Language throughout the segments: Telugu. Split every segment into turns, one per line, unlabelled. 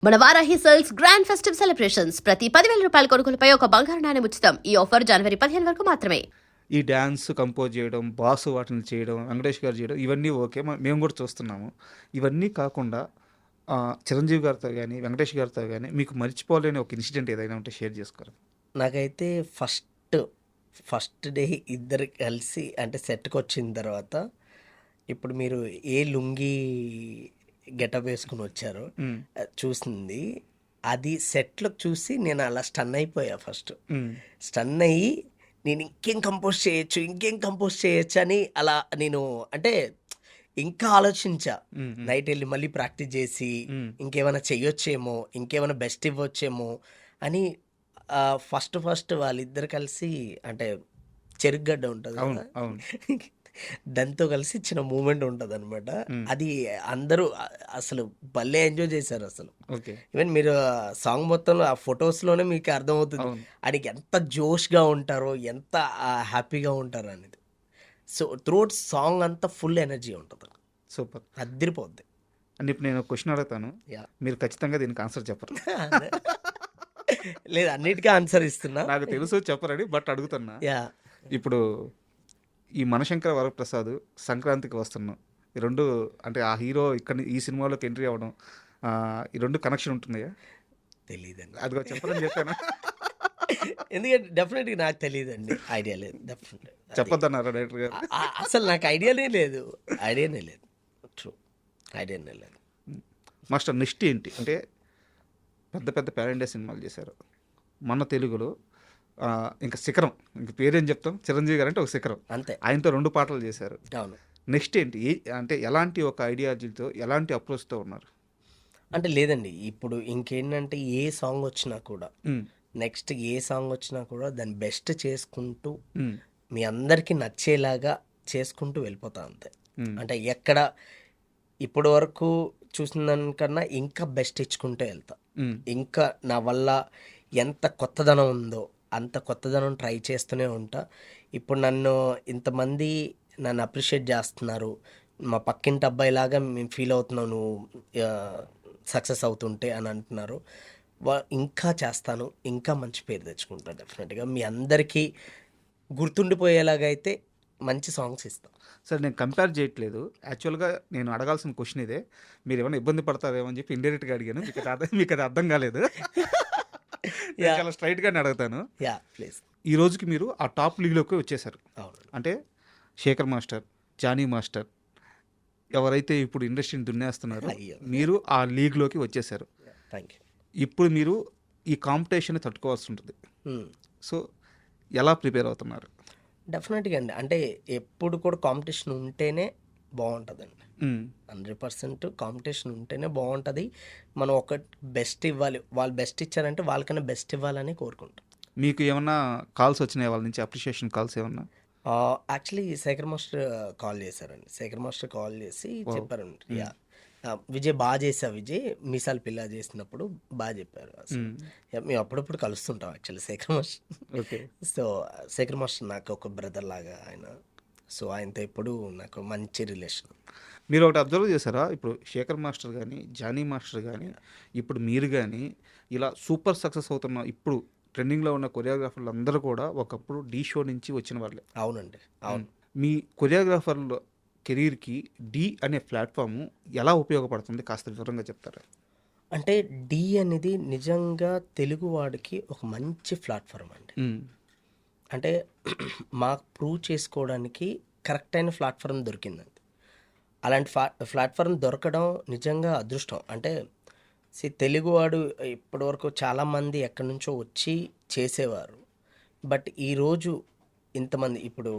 మన Varahi sales grand festive celebrations ప్రతి 10,000 రూపాయల కొనుగోలుపై ఒక బంగారు నాణెం ఉచితం. ఈ ఆఫర్ జనవరి 15 వరకు మాత్రమే.
ఈ డ్యాన్స్ కంపోజ్ చేయడం, బాసు వాటిని చేయడం, వెంకటేష్ గారు చేయడం ఇవన్నీ ఓకే. మేము కూడా చూస్తున్నాము. ఇవన్నీ కాకుండా చిరంజీవి గారితో కానీ, వెంకటేష్ గారితో కానీ మీకు మర్చిపోలేని ఒక ఇన్సిడెంట్ ఏదైనా ఉంటే షేర్ చేసుకోరు.
నాకైతే ఫస్ట్ డే ఇద్దరు కలిసి అంటే సెట్కి వచ్చిన తర్వాత ఇప్పుడు మీరు ఏ లుంగీ గెటప్ వేసుకుని వచ్చారో చూసింది అది సెట్లో చూసి నేను అలా స్టన్ అయిపోయా. ఫస్ట్ స్టన్ అయ్యి నేను ఇంకేం కంపోజ్ చేయొచ్చు అని అలా నేను అంటే ఇంకా ఆలోచించా. నైట్ వెళ్ళి మళ్ళీ ప్రాక్టీస్ చేసి ఇంకేమైనా చెయ్యొచ్చేమో, ఇంకేమైనా బెస్ట్ ఇవ్వచ్చేమో అని ఫస్ట్ వాళ్ళిద్దరు కలిసి అంటే చెరుగ్గడ్డ ఉంటుంది కదా, దాంతో కలిసి చిన్న మూమెంట్ ఉంటుంది అనమాట. అది అందరూ అసలు భలే ఎంజాయ్ చేశారు అసలు. ఈవెన్ మీరు సాంగ్ మొత్తంలో ఆ ఫొటోస్లోనే మీకు అర్థమవుతుంది ఆయనకి ఎంత జోష్గా ఉంటారో, ఎంత హ్యాపీగా ఉంటారో అనేది. సో త్రూఅవుట్ సాంగ్ అంతా ఫుల్ ఎనర్జీ ఉంటుంది.
సూపర్,
అదిరిపోద్ది.
అంటే ఇప్పుడు నేను క్వశ్చన్ అడుగుతాను, మీరు ఖచ్చితంగా దీనికి ఆన్సర్ చెప్పరు.
లేదు, అన్నిటికీ ఆన్సర్ ఇస్తున్నా.
నాకు తెలుసు చెప్పరని, బట్ అడుగుతున్నా. ఇప్పుడు ఈ మనశంకర వరప్రసాద్ సంక్రాంతికి వస్తున్నాం, ఈ రెండు అంటే ఆ హీరో ఇక్కడ ఈ సినిమాలోకి ఎంట్రీ అవ్వడం, ఈ రెండు కనెక్షన్ ఉంటుందయ్యా?
తెలియదండి,
అదిగో చెప్పదని చెప్పాను.
ఎందుకంటే డెఫినెట్గా నాకు తెలియదండి, ఐడియా లేదు. డెఫినెట్
చెప్పొద్దన్నారా డైరెక్టర్ గారు?
అసలు నాకు ఐడియానే లేదు. ట్రూ, ఐడియానే లేదు.
మాస్టర్ నెక్స్ట్ ఏంటి అంటే పెద్ద పాన్ ఇండియా సినిమాలు చేశారు మన తెలుగులో. ఇంకా శిఖరం, ఇంక పేరేం చెప్తాం, చిరంజీవి గారు అంటే ఒక శిఖరం
అంతే.
ఆయనతో 2 పాటలు చేశారు.
అవును.
నెక్స్ట్ ఏంటి అంటే ఎలాంటి ఒక ఐడియాలజీతో, ఎలాంటి అప్రోచ్తో ఉన్నారు?
అంటే లేదండి, ఇప్పుడు ఇంకేంటంటే ఏ సాంగ్ వచ్చినా కూడా, నెక్స్ట్ ఏ సాంగ్ వచ్చినా కూడా దాన్ని బెస్ట్ చేసుకుంటూ మీ అందరికీ నచ్చేలాగా చేసుకుంటూ వెళ్ళిపోతా అంతే. అంటే ఎక్కడ ఇప్పటి వరకు చూసిన దానికన్నా ఇంకా బెస్ట్ ఇచ్చుకుంటూ వెళ్తా. ఇంకా నా వల్ల ఎంత కొత్తదనం ఉందో అంత కొత్తదనం ట్రై చేస్తూనే ఉంటా. ఇప్పుడు ఇంతమంది నన్ను అప్రిషియేట్ చేస్తున్నారు, మా పక్కింటి అబ్బాయిలాగా మేము ఫీల్ అవుతున్నావు నువ్వు సక్సెస్ అవుతుంటే అని అంటున్నారు. ఇంకా చేస్తాను, ఇంకా మంచి పేరు తెచ్చుకుంటాను. డెఫినెట్గా మీ అందరికీ గుర్తుండిపోయేలాగా అయితే మంచి సాంగ్స్ ఇస్తాను.
సార్ నేను కంపేర్ చేయట్లేదు, యాక్చువల్గా నేను అడగాల్సిన క్వశ్చన్ ఇదే. మీరు ఏమైనా ఇబ్బంది పడతారేమో అని చెప్పి ఇండైరెక్ట్గా అడిగాను, మీకు అది అర్థం కాలేదు. చాలా స్ట్రైట్గానే అడుగుతాను.
ప్లీజ్.
ఈ రోజుకి మీరు ఆ టాప్ లీగ్లోకి వచ్చేసారు. అంటే శేఖర్ మాస్టర్, జానీ మాస్టర్ ఎవరైతే ఇప్పుడు ఇండస్ట్రీని దున్నేస్తున్నారో మీరు ఆ లీగ్లోకి వచ్చేసారు. ఇప్పుడు మీరు ఈ కాంపిటీషన్ తట్టుకోవాల్సి ఉంటుంది. సో ఎలా ప్రిపేర్ అవుతున్నారు?
డెఫినెట్గా అండి, అంటే ఎప్పుడు కూడా కాంపిటీషన్ ఉంటేనే బాగుంటుందండి. 100% కాంపిటీషన్ ఉంటేనే బాగుంటుంది. మనం ఒక బెస్ట్ ఇవ్వాలి, వాళ్ళు బెస్ట్ ఇచ్చారంటే వాళ్ళకన్నా బెస్ట్ ఇవ్వాలని కోరుకుంటాం.
మీకు ఏమన్నా కాల్స్ వచ్చినాయి వాళ్ళ నుంచి, అప్రిషియేషన్ కాల్స్ ఏమన్నా?
యాక్చువల్లీ శేఖర్ మాస్టర్ కాల్ చేశారండి. శేఖర్ మాస్టర్ కాల్ చేసి చెప్పారండి, విజయ్ బాగా చేసావు, విజయ్ మీసాలు పిల్ల చేసినప్పుడు బాగా చెప్పారు. మేము అప్పుడప్పుడు కలుస్తుంటాం actually Shekhar master. So Shekhar master నాకు ఒక బ్రదర్ లాగా ఆయన. సో ఆయనతో ఎప్పుడు నాకు మంచి రిలేషన్.
మీరు ఒకటి అబ్జర్వ్ చేశారా, ఇప్పుడు శేఖర్ మాస్టర్ కానీ, జానీ మాస్టర్ కానీ, ఇప్పుడు మీరు కానీ ఇలా సూపర్ సక్సెస్ అవుతున్న ఇప్పుడు ట్రెండింగ్లో ఉన్న కొరియోగ్రాఫర్లు అందరూ కూడా ఒకప్పుడు డీ షో నుంచి వచ్చిన వాళ్ళే.
అవునండి, అవును.
మీ కొరియోగ్రాఫర్ల కెరీర్కి డీ అనే ప్లాట్ఫాము ఎలా ఉపయోగపడుతుంది కాస్త వివరంగా చెప్తారా?
అంటే డీ అనేది నిజంగా తెలుగు వాడికి ఒక మంచి ప్లాట్ఫామ్ అండి. అంటే మాకు ప్రూవ్ చేసుకోవడానికి కరెక్ట్ అయిన ప్లాట్ఫామ్ దొరికిందండి. అలాంటి ప్లాట్ఫామ్ దొరకడం నిజంగా అదృష్టం. అంటే తెలుగువాడు ఇప్పటివరకు చాలామంది ఎక్కడి నుంచో వచ్చి చేసేవారు, బట్ ఈరోజు ఇంతమంది ఇప్పుడు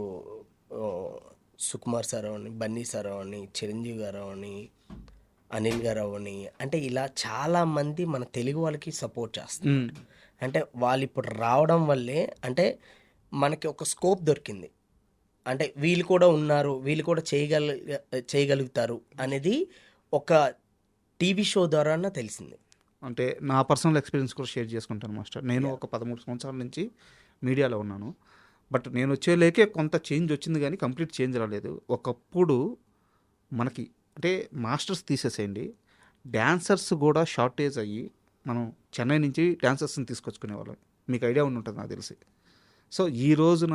సుకుమార్ సార్ అని, బన్నీ సార్ అని, చిరంజీవి గారు అని, అనిల్ గారు అని, అంటే ఇలా చాలామంది మన తెలుగు వాళ్ళకి సపోర్ట్ చేస్తారు. అంటే వాళ్ళు ఇప్పుడు రావడం వల్లే అంటే మనకి ఒక స్కోప్ దొరికింది. అంటే వీళ్ళు కూడా ఉన్నారు, వీళ్ళు కూడా చేయగలుగుతారు అనేది ఒక టీవీ షో ద్వారా తెలిసింది.
అంటే నా పర్సనల్ ఎక్స్పీరియన్స్ కూడా షేర్ చేసుకుంటాను మాస్టర్. నేను ఒక 13 సంవత్సరాల నుంచి మీడియాలో ఉన్నాను, బట్ నేను వచ్చేలేకే కొంత చేంజ్ వచ్చింది కానీ కంప్లీట్ చేంజ్ రాలేదు. ఒకప్పుడు మనకి అంటే మాస్టర్స్ తీసేసేయండి, డాన్సర్స్ కూడా షార్టేజ్ అయ్యి మనం చెన్నై నుంచి డాన్సర్స్ని తీసుకొచ్చుకునే వాళ్ళం. మీకు ఐడియా ఉండి ఉంటుంది నాకు తెలిసి. సో ఈ రోజున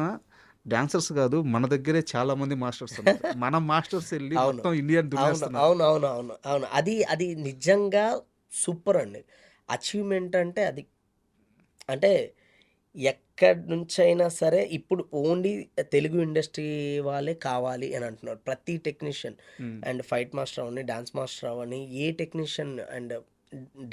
డాన్సర్స్ కాదు, మన దగ్గరే చాలా మంది మాస్టర్స్ ఉన్నారు. మన మాస్టర్స్ వెళ్ళి
అవును.
మొత్తం ఇండియన్
అవును
దున్నేస్తున్నారు.
అవును అవును అవును అవును అది అది నిజంగా సూపర్ అండి. అచీవ్మెంట్ అంటే అది, అంటే ఎక్కడి నుంచైనా సరే ఇప్పుడు ఓన్లీ తెలుగు ఇండస్ట్రీ వాళ్ళే కావాలి అని అంటున్నారు. ప్రతి technician
um,
and fight master అవని, డాన్స్ మాస్టర్ అవని, ఏ టెక్నీషియన్ అండ్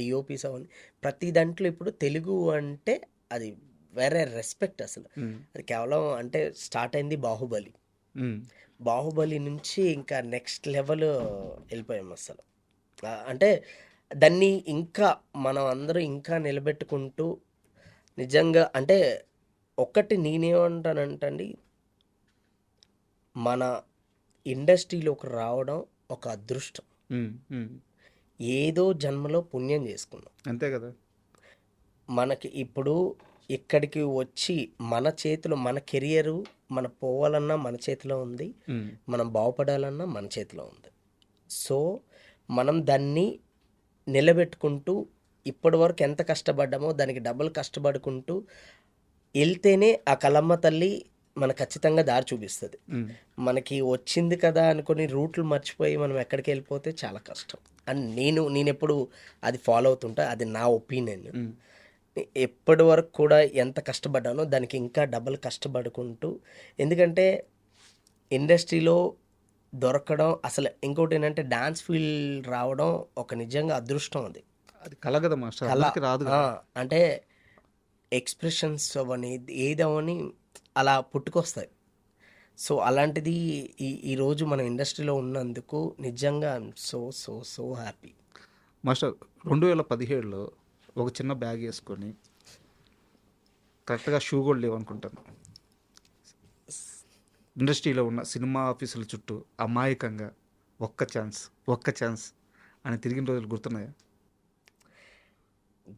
డిఓపీస్ అవని, ప్రతి దాంట్లో ఇప్పుడు తెలుగు అంటే అది వేరే రెస్పెక్ట్ అసలు.
ఉమ్,
అది కేవలం అంటే స్టార్ట్ అయింది బాహుబలి.
ఉమ్,
బాహుబలి నుంచి ఇంకా నెక్స్ట్ లెవెల్ వెళ్ళిపోయాం అసలు. అంటే దాన్ని ఇంకా మనం అందరూ ఇంకా నిలబెట్టుకుంటూ నిజంగా అంటే ఒక్కటి నేనేమంటానంటండి, మన ఇండస్ట్రీలోకి రావడం ఒక అదృష్టం.
ఉమ్, ఉమ్.
ఏదో జన్మలో పుణ్యం చేసుకున్నాం.
అంతే కదా.
మనకి ఇప్పుడు ఇక్కడికి వచ్చి మన చేతిలో మన కెరియరు, మన పోవాలన్నా మన చేతిలో ఉంది,
ఉమ్,
మనం బాగుపడాలన్నా మన చేతిలో ఉంది. సో మనం దాన్ని నిలబెట్టుకుంటూ ఇప్పటి వరకు ఎంత కష్టపడ్డామో దానికి డబుల్ కష్టపడుకుంటూ వెళ్తేనే ఆ కలమ్మ తల్లి మనకు ఖచ్చితంగా దారి చూపిస్తుంది.
ఉమ్.
మనకి వచ్చింది కదా అనుకుని రూట్లు మర్చిపోయి మనం ఎక్కడికి వెళ్ళిపోతే చాలా కష్టం అని నేను ఎప్పుడు అది ఫాలో అవుతుంటా. అది నా ఒపీనియన్.
ఉమ్.
ఎప్పటి వరకు కూడా ఎంత కష్టపడ్డానో దానికి ఇంకా డబల్ కష్టపడుకుంటూ, ఎందుకంటే ఇండస్ట్రీలో దొరకడం అసలు ఇంకోటి ఏంటంటే డాన్స్ ఫీల్డ్ రావడం ఒక నిజంగా అదృష్టం. అది
అది కల కదా మాస్టర్,
కళ.
అందరికీ రాదు
ఆ,
కదా.
అంటే ఎక్స్ప్రెషన్స్ అవని ఏదవని అలా పుట్టుకొస్తాయి. సో అలాంటిది ఈరోజు మనం ఇండస్ట్రీలో ఉన్నందుకు నిజంగా I'm so so so happy.
Master 2017లో ఒక చిన్న బ్యాగ్ వేసుకొని కరెక్ట్గా షూ కూడా లేవనుకుంటాను, ఇండస్ట్రీలో ఉన్న సినిమా ఆఫీసుల చుట్టూ అమాయకంగా ఒక్క ఛాన్స్ అని తిరిగిన రోజులు గుర్తున్నాయా?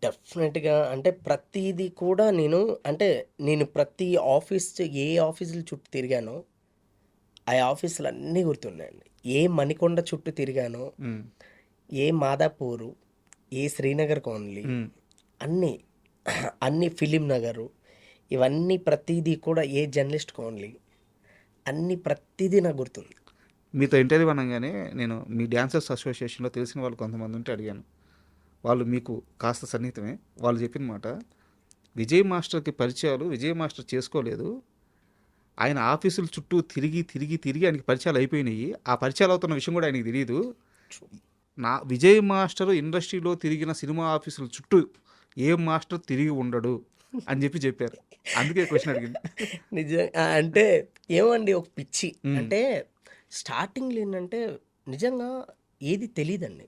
డెఫినెట్గా అంటే ప్రతిదీ కూడా నేను ప్రతి ఆఫీస్, ఏ ఆఫీసుల చుట్టూ తిరిగానో ఆ ఆఫీసులు అన్నీ గుర్తున్నాయండి. ఏ మణికొండ చుట్టూ తిరిగానో,
ఉమ్,
ఏ మాదాపూరు, ఏ శ్రీనగర్ కాలనీ,
ఉమ్,
అన్ని ఫిలిం నగరు, ఇవన్నీ ప్రతిదీ కూడా ఏ జర్నలిస్ట్ కాలనీ, అన్ని ప్రతిదీ నాకు గుర్తుంది.
మీతో ఇంటర్వ్యూ అనగానే నేను మీ డాన్సర్స్ అసోసియేషన్లో తెలిసిన వాళ్ళు కొంతమంది ఉంటే అడిగాను. వాళ్ళు మీకు కాస్త సన్నిహితమే. వాళ్ళు చెప్పిన మాట, విజయ్ మాస్టర్కి పరిచయాలు విజయ్ మాస్టర్ చేసుకోలేదు, ఆయన ఆఫీసుల చుట్టూ తిరిగి తిరిగి తిరిగి ఆయనకి పరిచయాలు అయిపోయినాయి. ఆ పరిచయాలు అవుతున్న విషయం కూడా ఆయనకి తెలియదు. నా విజయ్ మాస్టర్ ఇండస్ట్రీలో తిరిగిన సినిమా ఆఫీసుల చుట్టూ ఏ మాస్టర్ తిరిగి ఉండడు అని చెప్పారు. అందుకే క్వశ్చన్ అడిగింది.
అంటే ఏమండి ఒక పిచ్చి.
మ్మ్.
అంటే స్టార్టింగ్లో ఏంటంటే నిజంగా ఏది తెలియదండి.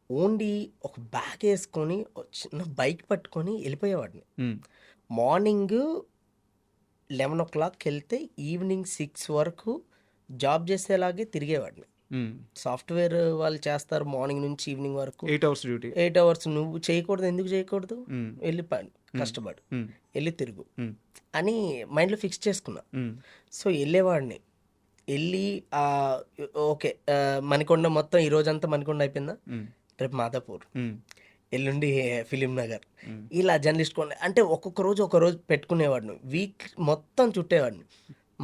ఓన్లీ ఒక బ్యాగ్ వేసుకొని ఒక చిన్న బైక్ పట్టుకొని వెళ్ళిపోయేవాడిని.
ఉమ్,
మార్నింగ్ 11 వెళ్తే ఈవినింగ్ 6 వరకు జాబ్ చేసేలాగే తిరిగేవాడిని.
ఉమ్.
సాఫ్ట్వేర్ వాళ్ళు చేస్తారు మార్నింగ్ నుంచి ఈవినింగ్ వరకు
8 hours డ్యూటీ.
8 hours. నువ్వు చేయకూడదు, ఎందుకు చేయకూడదు?
ఉమ్,
వెళ్ళి కష్టపడు,
ఉమ్,
వెళ్ళి తిరుగు
ఉమ్,
అని మైండ్లో ఫిక్స్ చేసుకున్నా.
ఉమ్,
సో వెళ్ళేవాడిని. వెళ్ళి ఓకే, మణికొండ మొత్తం ఈ రోజంతా మణికొండ అయిపోయిందా,
ఉమ్,
రేపు మాదాపూర్,
ఉమ్,
ఎల్లుండి ఫిలిం నగర్,
ఉమ్.
ఇలా జర్నలిస్ట్ కొండ అంటే ఒక్కొక్క రోజు పెట్టుకునేవాడిని. వీక్ మొత్తం చుట్టేవాడిని.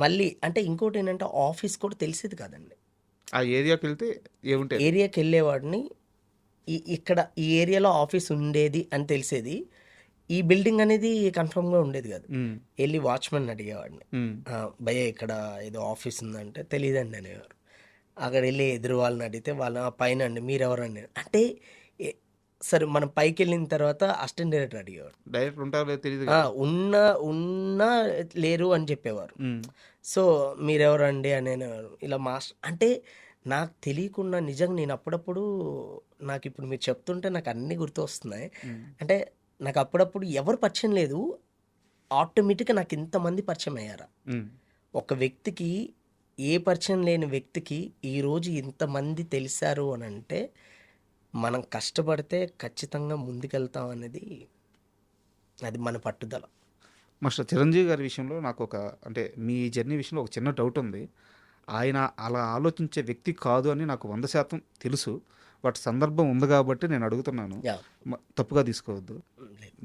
మళ్ళీ అంటే ఇంకోటి ఏంటంటే ఆఫీస్ కూడా తెలిసేది కాదండి.
ఆ ఏరియాకి వెళ్తే ఏముంటాయి?
ఏరియాకి వెళ్ళేవాడిని. ఇక్కడ ఈ ఏరియాలో ఆఫీస్ ఉండేది అని తెలిసేది. ఈ బిల్డింగ్ అనేది కన్ఫర్మ్గా ఉండేది కాదు.
ఉమ్,
వెళ్ళి వాచ్మెన్ అడిగేవాడిని,
ఉమ్,
భయ్య ఇక్కడ ఏదో ఆఫీస్ ఉందంటే తెలియదండి అనేవారు. అక్కడ వెళ్ళి ఎదురు వాళ్ళని అడిగితే వాళ్ళ పైన అండి మీరెవరండి అంటే, సరే మనం పైకి వెళ్ళిన తర్వాత అసిస్టెంట్ డైరెక్టర్ అడిగేవారు.
డైరెక్ట్ ఉంటారో లేదో తెలియదు
ఆ,
కదా.
ఉన్నా లేరు అని చెప్పేవారు.
ఉమ్,
సో మీరెవరండి అని అనేవారు. ఇలా మాస్టర్ అంటే నాకు తెలియకుండా నిజంగా నేను అప్పుడప్పుడు, నాకు ఇప్పుడు మీరు చెప్తుంటే నాకు అన్నీ గుర్తు వస్తున్నాయి.
ఉమ్,
అంటే నాకు అప్పుడప్పుడు ఎవరు పరిచయం లేదు, ఆటోమేటిక్గా నాకు ఇంతమంది పరిచయం అయ్యారా.
ఉమ్.
ఒక వ్యక్తికి, ఏ పరిచయం లేని వ్యక్తికి ఈరోజు ఇంతమంది తెలిసారు అని అంటే మనం కష్టపడితే ఖచ్చితంగా ముందుకెళ్తాం అనేది అది మన పట్టుదల.
మాస్టర్ చిరంజీవి గారి విషయంలో నాకు అంటే మీ జర్నీ విషయంలో ఒక చిన్న డౌట్ ఉంది. ఆయన అలా ఆలోచించే వ్యక్తి కాదు అని నాకు 100% తెలుసు. బట్ సందర్భం ఉంది కాబట్టి నేను అడుగుతున్నాను,
యా
తప్పుగా తీసుకోవద్దు.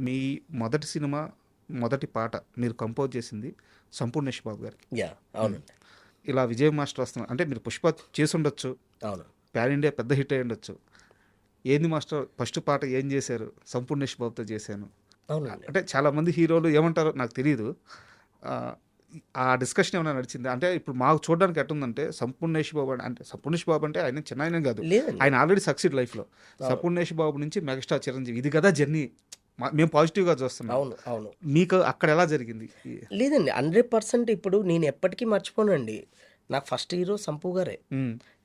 మీ మొదటి సినిమా మొదటి పాట మీరు కంపోజ్ చేసింది సంపూర్ణేష్ బాబు గారికి.
యా అవునండి.
ఇలా విజయ్ మాస్టర్ వస్తున్నారు అంటే మీరు పుష్ప చేసి ఉండొచ్చు,
అవును.
ప్యాన్ ఇండియా పెద్ద హిట్ అయి ఉండొచ్చు. ఏంది మాస్టర్ ఫస్ట్ పాట ఏం చేశారు? సంపూర్ణేష్ బాబుతో చేశాను
అవునండి.
అంటే చాలామంది హీరోలు ఏమంటారో నాకు తెలియదు. ఆ డిస్కషన్ ఏమైనా నడిచింది అంటే ఇప్పుడు మాకు చూడడానికి ఎట్టుందంటే సంపూర్ణేష్ బాబు అంటే సంపూర్ణేష్ బాబు అంటే ఆయన చిన్న ఆయన కాదు,
లేదండి.
ఆయన ఆల్రెడీ సక్సీడ్ లైఫ్లో. సంపూర్ణేష్ బాబు నుంచి మెగాస్టార్ చిరంజీవి, ఇది కదా జర్నీ. మేము పాజిటివ్గా చూస్తున్నాం.
అవును అవును.
మీకు అక్కడ ఎలా జరిగింది?
లేదండి 100% ఇప్పుడు నేను ఎప్పటికీ మర్చిపోనండి. నాకు ఫస్ట్ హీరో సంపు గారే,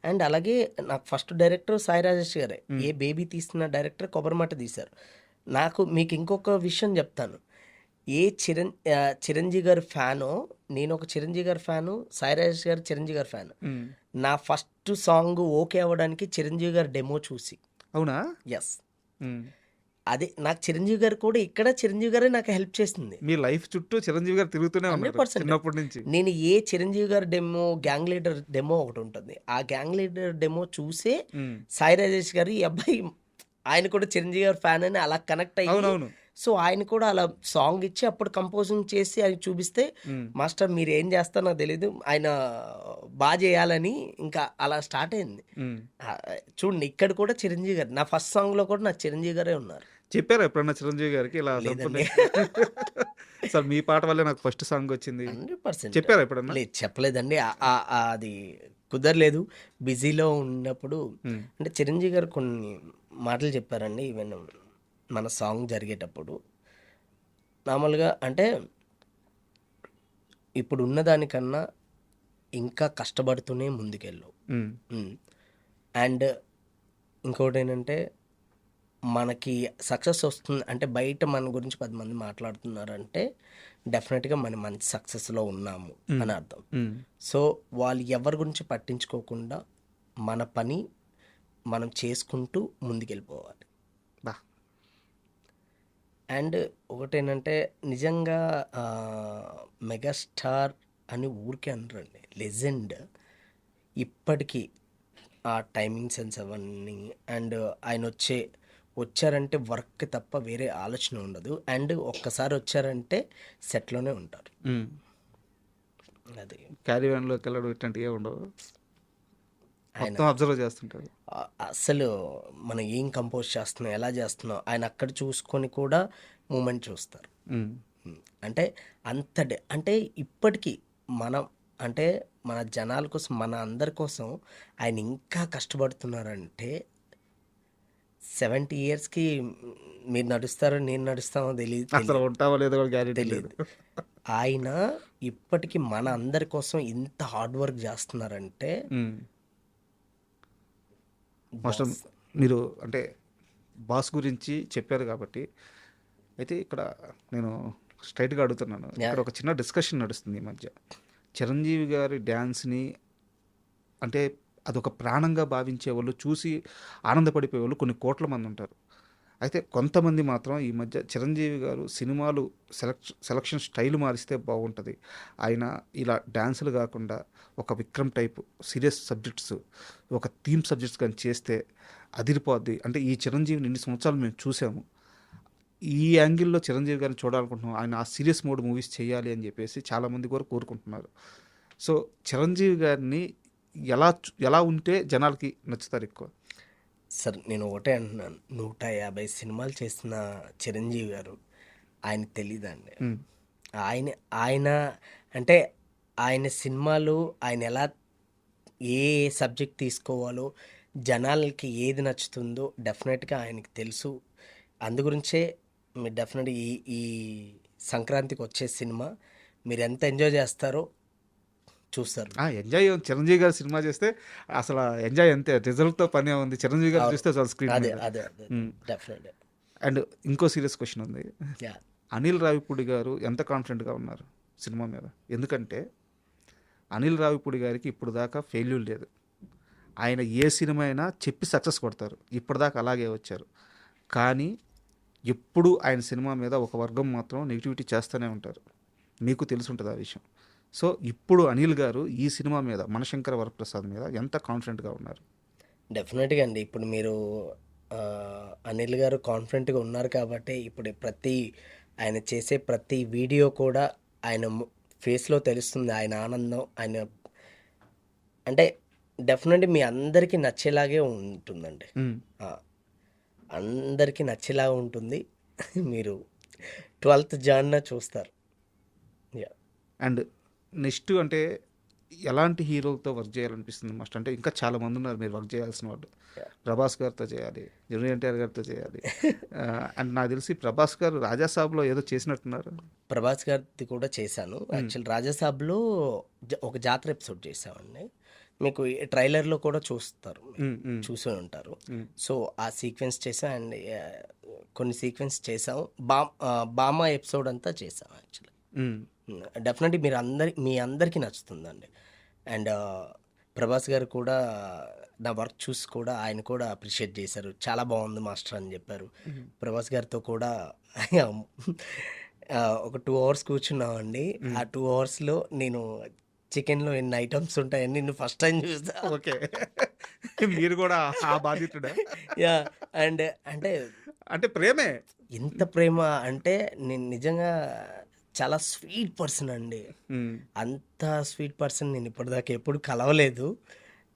అండ్ అలాగే నాకు ఫస్ట్ డైరెక్టర్ సాయి రాజేష్ గారే. ఏ బేబీ తీసిన డైరెక్టర్ కొబ్బరిమాట తీశారు. నాకు మీకు ఇంకొక విషయం చెప్తాను. ఏ చిరంజీవి గారి ఫ్యానో, నేను ఒక చిరంజీవి గారి ఫ్యాను, సాయి రాజేష్ గారు చిరంజీవి గారి ఫ్యాను. నా ఫస్ట్ సాంగ్ ఓకే అవ్వడానికి చిరంజీవి గారి డెమో చూసి.
అవునా?
ఎస్. అదే నాకు చిరంజీవి గారు కూడా ఇక్కడ చిరంజీవి గారే నాకు హెల్ప్ చేసింది.
మీ లైఫ్ చుట్టూ చిరంజీవి గారు తిరుగుతూనే ఉన్నారు
100%.
చిన్నప్పటి నుంచి.
నేను ఏ చిరంజీవి గారి డెమో, గ్యాంగ్ లీడర్ డెమో ఒకటి ఉంటుంది, ఆ గ్యాంగ్ లీడర్ డెమో చూసే సాయి రాజేష్ గారు ఈ అబ్బాయి ఆయన కూడా చిరంజీవి గారి ఫ్యాన్ అని అలా కనెక్ట్ అయ్యి,
అవునవును.
సో ఆయన కూడా అలా సాంగ్ ఇచ్చి అప్పుడు కంపోజింగ్ చేసి ఆయన చూపిస్తే, మాస్టర్ మీరు ఏం చేస్తారో నాకు తెలియదు, ఆయన బాగా చేయాలని ఇంకా అలా స్టార్ట్ అయింది. చూడండి ఇక్కడ కూడా చిరంజీవి గారు నా ఫస్ట్ సాంగ్లో కూడా నాకు చిరంజీవి గారే ఉన్నారు.
చెప్పారా ఎప్పుడన్నా చిరంజీవి గారికి ఇలా సార్ మీ పాట వల్లే నాకు ఫస్ట్ సాంగ్ వచ్చింది?
100%
చెప్పారా ఎప్పుడన్నా?
లేదు, చెప్పలేదండి. అది కుదరలేదు, బిజీలో ఉన్నప్పుడు. అంటే చిరంజీవి గారు కొన్ని మాటలు చెప్పారండి. ఈవెన్ మన సాంగ్ జరిగేటప్పుడు నార్మల్గా అంటే ఇప్పుడు ఉన్నదానికన్నా ఇంకా కష్టపడుతూనే ముందుకెళ్ళు. అండ్ ఇంకోటి ఏంటంటే మనకి సక్సెస్ వస్తుంది అంటే బయట మన గురించి 10 మంది మాట్లాడుతున్నారంటే డెఫినెట్గా మనం మంచి సక్సెస్లో ఉన్నాము అని అర్థం. సో వాళ్ళు ఎవరి గురించి పట్టించుకోకుండా మన పని మనం చేసుకుంటూ ముందుకెళ్ళిపోవాలి. అండ్ ఒకటేంటంటే నిజంగా మెగాస్టార్ అని ఊరికే అనరండి, లెజెండ్. ఇప్పటికీ ఆ టైమింగ్ సెన్స్ అవన్నీ, అండ్ ఆయన వచ్చారంటే వర్క్ తప్ప వేరే ఆలోచన ఉండదు. అండ్ ఒక్కసారి వచ్చారంటే సెట్లోనే ఉంటారు. అది
క్యారీవ్యాన్లోకి వెళ్ళడం ఇట్లాంటివి ఏమి ఉండవు, మొత్తం అబ్జర్వ్ చేస్తుంటారు.
అసలు మనం ఏం కంపోజ్ చేస్తున్నాం, ఎలా చేస్తున్నాం, ఆయన అక్కడ చూసుకొని కూడా మూమెంట్ చూస్తారు. అంటే అంటే ఇప్పటికీ మనం అంటే మన జనాల కోసం, మన అందరి కోసం ఆయన ఇంకా కష్టపడుతున్నారంటే 70 yearsకి మీరు నడుస్తారో నేను నడుస్తామో తెలియదు,
అసలు ఉంటావో లేదో కూడా గ్యారెంటీ లేదు.
ఆయన ఇప్పటికీ మన అందరి కోసం ఇంత హార్డ్ వర్క్ చేస్తున్నారంటే
మాస్టర్ మీరు అంటే బాస్ గురించి చెప్పారు కాబట్టి అయితే ఇక్కడ నేను స్ట్రైట్గా అడుగుతున్నాను. ఇక్కడ ఒక చిన్న డిస్కషన్ నడుస్తుంది ఈ మధ్య. చిరంజీవి గారి డ్యాన్స్ని అంటే అదొక ప్రాణంగా భావించే వాళ్ళు, చూసి ఆనందపడిపోయే వాళ్ళు కొన్ని కోట్ల మంది ఉంటారు. అయితే కొంతమంది మాత్రం ఈ మధ్య చిరంజీవి గారు సినిమాలు సెలక్షన్ స్టైల్ మారిస్తే బాగుంటుంది, ఆయన ఇలా డ్యాన్సులు కాకుండా ఒక విక్రమ్ టైప్ సీరియస్ సబ్జెక్ట్స్, ఒక థీమ్ సబ్జెక్ట్స్ కానీ చేస్తే అదిరిపోద్ది. అంటే ఈ చిరంజీవిని ఇన్ని సంవత్సరాలు మేము చూసాము, ఈ యాంగిల్లో చిరంజీవి గారిని చూడాలనుకుంటున్నాం, ఆయన ఆ సీరియస్ మోడ్ మూవీస్ చేయాలి అని చెప్పేసి చాలామంది కూడా కోరుకుంటున్నారు. సో చిరంజీవి గారిని ఎలా ఉంటే జనాలకి నచ్చుతారు ఎక్కువ?
సార్ నేను ఒకటే అంటున్నాను, 150 సినిమాలు చేసిన చిరంజీవి గారు ఆయన తెలీదండి. ఆయన అంటే ఆయన సినిమాలు ఆయన ఎలా ఏ సబ్జెక్ట్ తీసుకోవాలో, జనాలకి ఏది నచ్చుతుందో డెఫినెట్గా ఆయనకి తెలుసు. అందుగురించే మీరు డెఫినెట్గా ఈ సంక్రాంతికి వచ్చే సినిమా మీరు ఎంత ఎంజాయ్ చేస్తారో చూస్తారు.
ఎంజాయ్ చిరంజీవి గారు సినిమా చేస్తే అసలు ఎంజాయ్ అంతే, రిజల్ట్తో పనే ఉంది. చిరంజీవి గారు చూస్తే చాలా స్క్రీన్.
అదే డెఫినెట్గా.
అండ్ ఇంకో సీరియస్ క్వశ్చన్ ఉంది, అనిల్ రావిపూడి గారు ఎంత కాన్ఫిడెంట్గా ఉన్నారు సినిమా మీద? ఎందుకంటే అనిల్ రావిపూడి గారికి ఇప్పుడు దాకా ఫెయిల్యూర్ లేదు. ఆయన ఏ సినిమా అయినా చెప్పి సక్సెస్ కొడతారు, ఇప్పటిదాకా అలాగే వచ్చారు. కానీ ఎప్పుడు ఆయన సినిమా మీద ఒక వర్గం మాత్రం నెగిటివిటీ చేస్తూనే ఉంటారు, మీకు తెలిసి ఉంటుంది ఆ విషయం. సో ఇప్పుడు అనిల్ గారు ఈ సినిమా మీద, మనశంకర వరప్రసాద్ మీద ఎంత కాన్ఫిడెంట్గా ఉన్నారు?
డెఫినెట్గా అండి. ఇప్పుడు మీరు అనిల్ గారు కాన్ఫిడెంట్గా ఉన్నారు కాబట్టి ఇప్పుడు ఆయన చేసే ప్రతి వీడియో కూడా ఆయన ఫేస్లో తెలుస్తుంది ఆయన ఆనందం. ఆయన అంటే డెఫినెట్గా మీ అందరికీ నచ్చేలాగే ఉంటుందండి. ఆ, అందరికీ నచ్చేలాగా ఉంటుంది. మీరు 12th జాన్న చూస్తారు. యా
అండ్ నెక్స్ట్ అంటే ఎలాంటి హీరోలతో వర్క్ చేయాలనిపిస్తుంది మస్ట్? అంటే ఇంకా చాలా మంది ఉన్నారు మీరు వర్క్ చేయాల్సిన వాళ్ళు. ప్రభాస్ గారితో చేయాలి, జూనియర్ ఎన్టీఆర్ గారితో చేయాలి. అండ్ నాకు తెలిసి ప్రభాస్ గారు రాజాసాబ్లో ఏదో చేసినట్టున్నారు.
ప్రభాస్ గారిది కూడా చేశాను. యాక్చువల్ రాజాసాబ్లో ఒక జాతర ఎపిసోడ్ చేసామండి. మీకు ఈ ట్రైలర్లో కూడా చూస్తారు, చూసి ఉంటారు. సో ఆ సీక్వెన్స్ చేసాం అండ్ కొన్ని సీక్వెన్స్ చేసాం. బామా ఎపిసోడ్ అంతా చేసాం యాక్చువల్లీ. డెఫినెట్లీ మీ అందరికీ నచ్చుతుందండి. అండ్ ప్రభాస్ గారు కూడా నా వర్క్ చూసి కూడా ఆయన కూడా అప్రిషియేట్ చేశారు. చాలా బాగుంది మాస్టర్ అని చెప్పారు. ప్రభాస్ గారితో కూడా ఒక 2 hours కూర్చున్నామండి. ఆ 2 hours నేను చికెన్లో ఎన్ని ఐటమ్స్ ఉంటాయని నేను ఫస్ట్ టైం చూసా.
ఓకే, మీరు కూడా ఆ బాధితుడా?
యా అండ్ అంటే
ప్రేమే
ఎంత ప్రేమ అంటే నేను నిజంగా చాలా స్వీట్ పర్సన్ అండి. అంత స్వీట్ పర్సన్ నేను ఇప్పటిదాకా ఎప్పుడు కలవలేదు.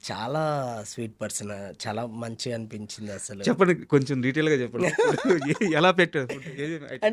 చాలా స్వీట్ పర్సన్, చాలా మంచిగా అనిపించింది అసలు.
చెప్పండి, కొంచెం డీటెయిల్గా చెప్పండి. ఎలా పెట్టారు?